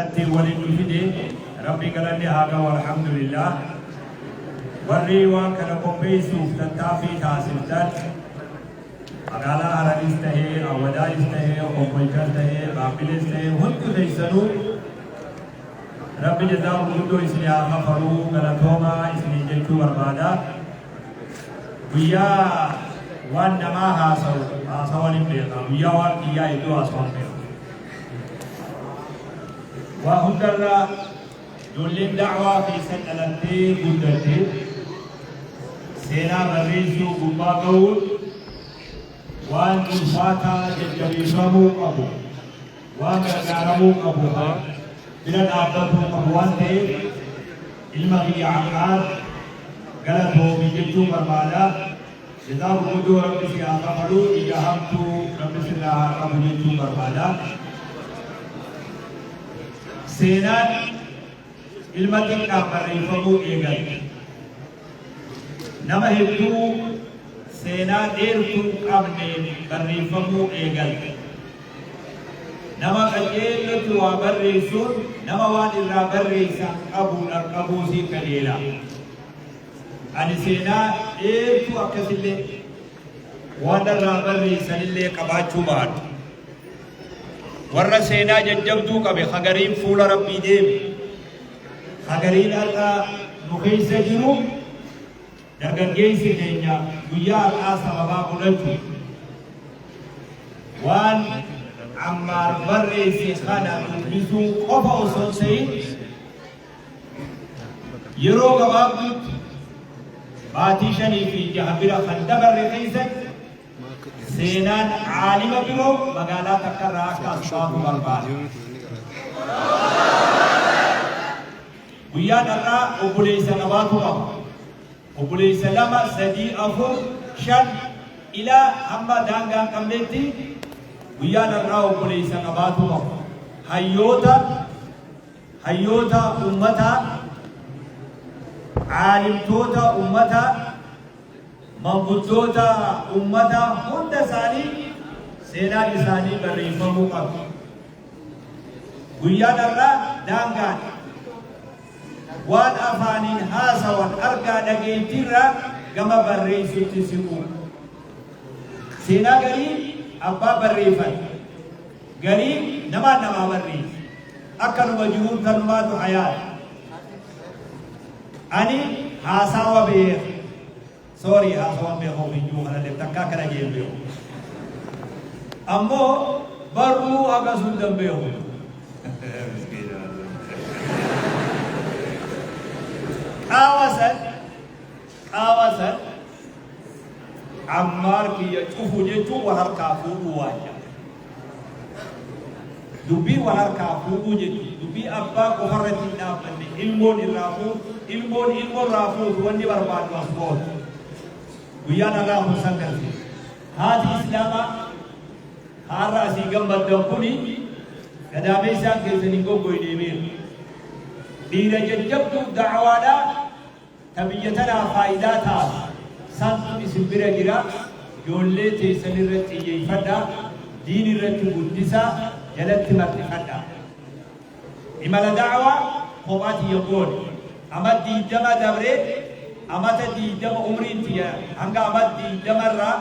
وللفدي ربي قال لي هذا والحمد لله والريوان كان قبيسو تتافي تاسلتات أقالا هرانيسته أو ودايسته أو قبيكته بابلسته هنتو تيسنو ربي جزاهم كدو إسنيا غفرو غلطوما إسني جيتو بربادا ويا وان نما هاسو لبيتا ويا وان إيا إدو أسوان بيتا وهندرا دولين دعوة في سنة قدرتي سينا بريسو قبا قول وان إنفاتا ججريشمو قبو وان غرغارمو قبو بلن آبتو قبوان تي المغي عقاد غلطو بججو بربادا جزاو قدو رب سياقا فرو إجاهمتو رب سياقا قبو ججو بربادا سينان المتن كابريفمو إيغل نما هدو سينان إيرتو قبنين بريفمو إيغل نما قجيلتو وبريسون نما وان إلا بريسا أبوسي كليلا أني سينان إيرتو أكسلي وان إلا بريسا للي قباتشو بعد warra seenaa jajjabduu qabe hagariin fuula rabbii deeme hagariin har'a nu keessa jiru dargaggeessi keenya guyyaa har'aa sababaa godhachu waan Ammaar barreesse kana dubbisuu qofa osoo ta'in yeroo gabaabduutti baatii 5 fi 6 bira kan dabarre keessatti سينان عالم بلو مقالا تكرر كاسباب برباد ويا نرى أبوليس نباتهم أبوليس لما سدي أفر شن إلى أما دانغا كملتي ويا نرى أبوليس نباتهم هيوتا أمتا عالم توتا أمتا منقطوتا أمتا هند ساني سينا لساني بريفمو قبل ويا نرى دانغان وان أفانين هاسا وان أرقا نجيتيرا كما بريسو تسيقو سينا قريب أبا بريفان قريب نما بريف أكل وجهود كلمات حياة أني هاسا وبير sorry aswan be ho binju kana le takka kana jembe ho ammo baru aga sundam be ho awasan Ammar ki ya cufu jechu wahar kafu wajah dubi wahar kafu jechu dubi abba ko harati na bande ilmon rafu wandi barbad wasbot ويانا الله مسلم هذه إسلاما هارا سيجم بدكوني كدامي سان كيسنيكو كويديمير بيرا جدّبتو دعوانا تبيتنا فائداتها سانتو بسبرا جرا جولي تيسني رتي يفدا دين رتي قدسا جلت مرتفدا إما دعوة قوات يقول أما دي جمع دبري أمات دي جمع عمرين فيها أنك أمات دي جمع را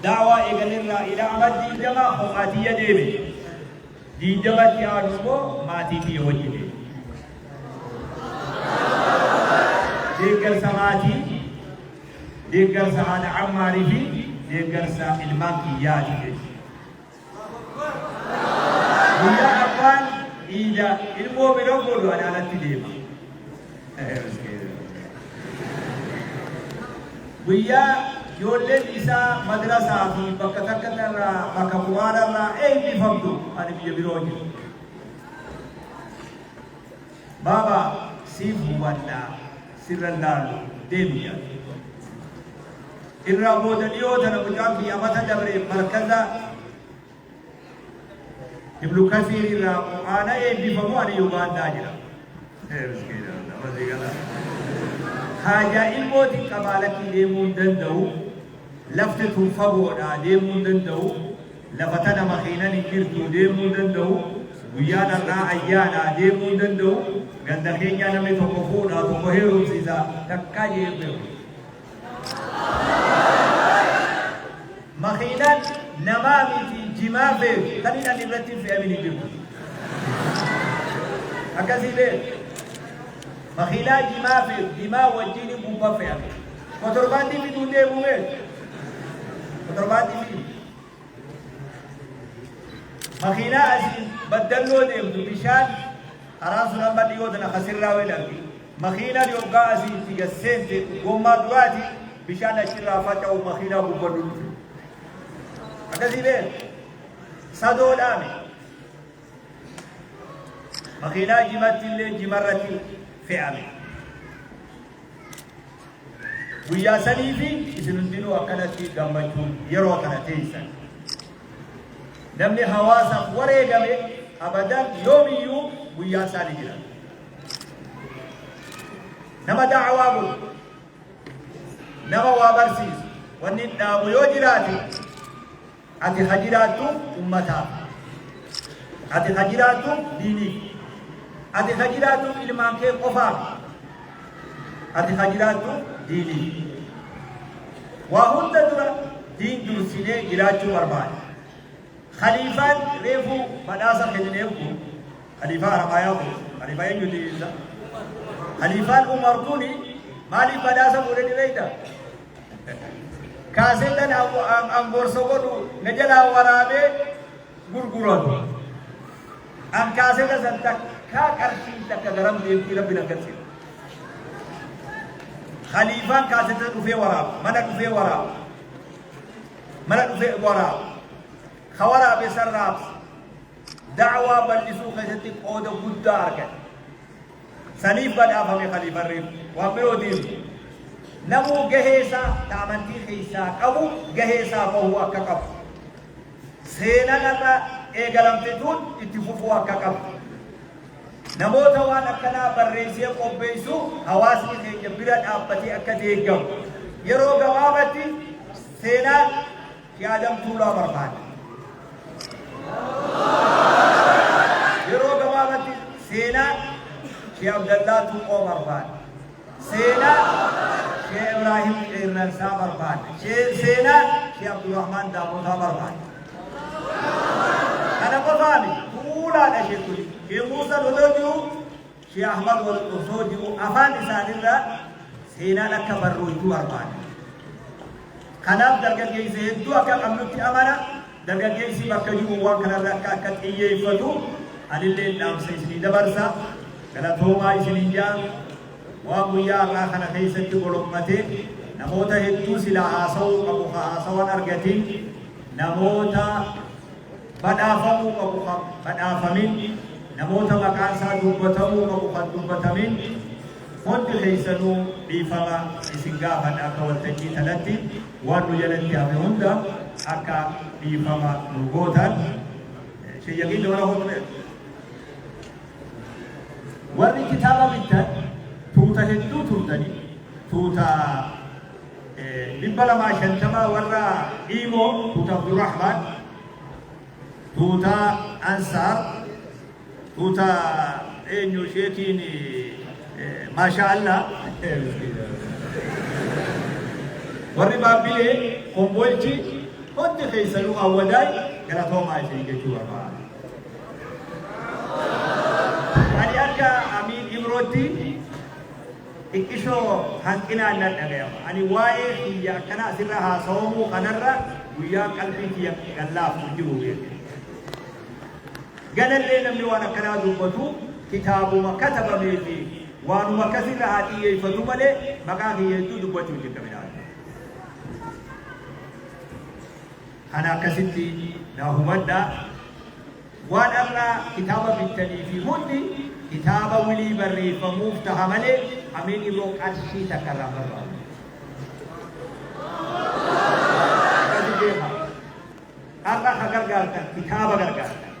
دعوة إغنين را إلى أمات دي جمع حقاتية ديبي دي جمع تيارنبو ماتي في وجهه ديگر سماتي ديگر سهان عماري في ديگر سا علمان کی یادی ويا أفان إذا علمو بلو بلو أنا لتي ديبا ويا يولد إسا مدرسة في بكتكتنا بكبوارنا أي بفضل أنا بيبروجي بابا سيف وانا سيرندال ديميا الرابود اليوم أنا بجام في أمتا دبري مركزة ابن كثير الرابو أنا أي بفضل أنا يوغان داجرا حاجة الموت قبالك ديمون دندو لفتة فبونا ديمون دندو لفتنا مخينا نكرتو ديمون دندو guyaan har'aa ayyaana deemuu hin danda'u ganda keenya namni tokko fuudhaa tokko heerumsiisa takkaa jeeqee makiinaan namaa miti jimaa fe'u kan inni irratti fe'amini jiru akkasii beeku makiinaa jimaa fe'u jimaa wajjin gubbaa fe'ame kotorbaantii fiduu deemuu beeku kotorbaantii fidu makiinaa asiin baddalloo deemtu bishaan karaa sun amma dhiyootana kasirraa wedhargi makiinaa yoggaa asiin itti gasseente gommaa duraati bishaan achirraa faca'u makiinaa gubbadhu dhufe akkasii beeku sadoodhaame makiinaa jimatti illee jimarratti fe'ame guyyaa sanii fi isin hundinuu akkanatti gammachuun yeroo kana teessan namni hawaasaaf wareegame abadan yoomiyyuu guyyaa isaanii jira nama da'awaa godhu nama waa barsiisu wanni dhaabu yoo jiraate ati hajiraatu ummataaf ati hajiraatu diiniif ati hajiraatu ilmaan kee qofaaf ati hajiraatu diiniif waa hunda dura diin dursinee jiraachuu barbaada خليفان ريفو بداسا خدنيكو خليفة رمايا خليفة يجودي خليفان عمر كوني مالي بداسا مولدي بيتا كاسيتن ام بورسوغو نجلا ورابي غرغرون ام كاسيتا سنتك كا كرشي تك غرام ديمتي ربنا كرسي خليفان كاسيتا دفي وراب منا دفي وراب منا دفي وراب خوارا بسراب دعوة بلسو خشتك قود بودا أركن سنيف بدا فمي خليفة الريف وامرو دين نمو جهيسا تامنتي خيسا كبو جهيسا فهو ككب سينا لما ايقلم تتون اتفوفوا ككب نمو توان اكنا برريسي قبيسو حواسي خيجة برد آبتي اكتيقم يرو قوامتي سينا في آدم طولا بربان yeroo gabaabatti seenaa Sheekh Abdallah Tuqoo barbaada seenaa Sheekh Ibrahim Qeerransaa barbaada seenaa Sheekh Abdurrahman Daamotaa barbaada kana qofaami fuulaadha sheekuli Sheekh Muusaa osoo jiru Sheekh Ahmad osoo jiru afaan isaanirraa seenaan akka barrooytuu barbaada kanaaf dargaggeessa hedduu akka qabnutti amana dargaggeessi bakka jiru waan kanarra akka xiyyeeffatu anillee dhaamsa isinii dabarsa galatoomaa isiniin jaa waan guyyaa har'aa kana keessatti golommatee namoota hedduu silaa haasawuu qabu haasawan argatin namoota badhaafamuu qabu badhaafamin namoota maqaan isaa dubbatamuu qabu kan dubbatamin hundi keessanuu dhiifama isin gaafadha akka waltajjii kanatti waan nu jalatti hafe hunda akka dhiifama nu gootan shayyaqiin dabala hodhume warri kitaaba bittan tuuta hedduu turtanii tuuta 250 warra Imo tuuta Abdurrahman tuuta Ansar tuuta eenyu sheekiin maashaallah warri baabbilee kombolchi hundi keessanuu awwadaay galatoomaa isin jechuu barbaada ani akka amiin Ibrooti ikkishoo hanqinaan nan dhagayama ani waa'ee kiyya akkana asirra haasawamuu kanarra guyyaa qalbii kiyya gallaafu jiru ganallee namni waan akkanaa dubbatu kitaabuma katabamee fi waanuma akkasirra haa xiyyeeffatu malee maqaa kiyya hedduu dubbachuu hin jirkaminaa kana akkasitti naa hubadhaa waan irraa kitaaba bittanii fi hundi kitaaba wilii barreeffamuuf taha malee amiin Ibroo qarshii takka irraa barbaadu har'a ka gargaartan kitaaba gargaartan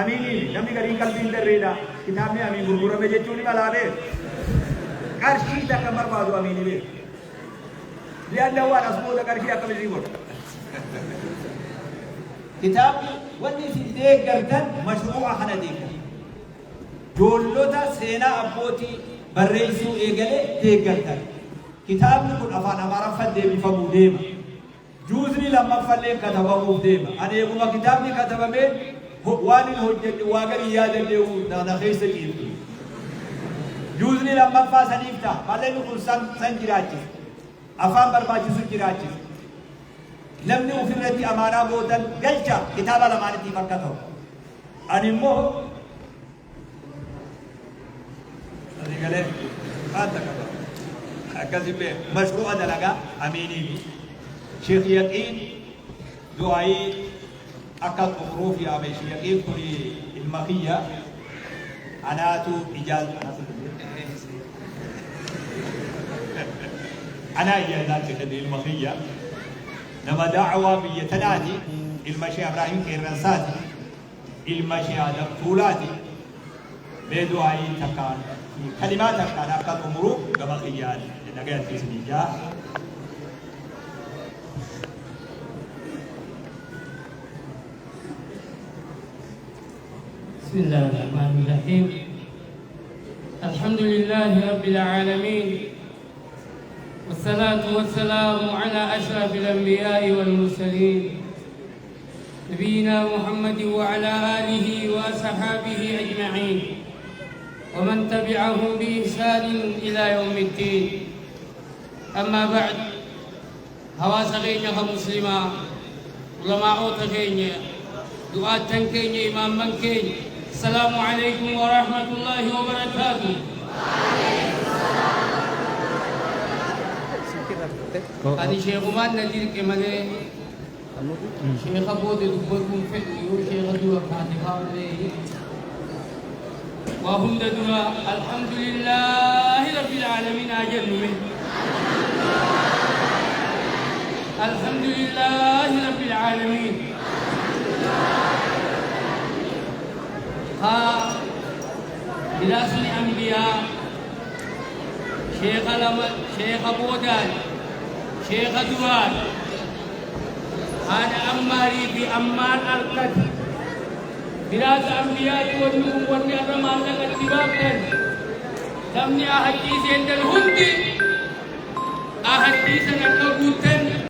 amiin namni garii qalbiin darreedha kitaabni amiin gurgurame jechuun malaabee qarshii takka barbaadu amiin Ibroo lianna waan asbuuta qarshii akkamitti godhu كتاب وني في ديك قرتن مشروع خنا ديك جولوتا سينا أبوتي بريسو إيجالي ديجلتن كتاب نقول أفان أمارا فدي بفمو ديما جوزني لما فلين كتبه ديما أنا يقول كتابني كتبه من وان الهجة واقر إيادة ليو نانا خيسة جيبتي جوزني لما فاسنيفتا فلين نقول سن جراجي أفان برباجي سن جراجي لمن أفرتي أمانا بودن قلتا كتابة لمانتي فكتو أني مو أني قلت هذا كذب مشروع دلقا أميني شيخ يقين دعائي أكاد أخروف يا أبي شيخ يقين كلي المخية أنا تو إجازة أنا إجازة كذي المخية لما دعوة بيتنادي المشي إبراهيم كيرنساتي المشي هذا طولاتي بدعائي تكان كلمات تكان أكاد أمرو كمخية نجات في سنيجا بسم الله الرحمن الرحيم الحمد لله رب العالمين والصلاة والسلام على أشرف الأنبياء والمرسلين نبينا محمد وعلى آله وأصحابه أجمعين ومن تبعهم بإحسان إلى يوم الدين أما بعد هواس غينيا كمسلمة علماء غينيا دعاء تنكينيا إمام منكينيا السلام عليكم ورحمة الله وبركاته. أنا شيخ مان نجير كمانة شيخ أبو دبكم فيو شيخ دوا فاتحة عليه وهم دوا الحمد لله رب العالمين أجل من الحمد لله رب العالمين ها بلاس الأنبياء شيخ أبودان شيخ دوان هذا أماري بأمان القدر بلاس الأنبياء والنبي أرمان لك اتباقا تمني أحاديث عند الهند أحاديث عند الهند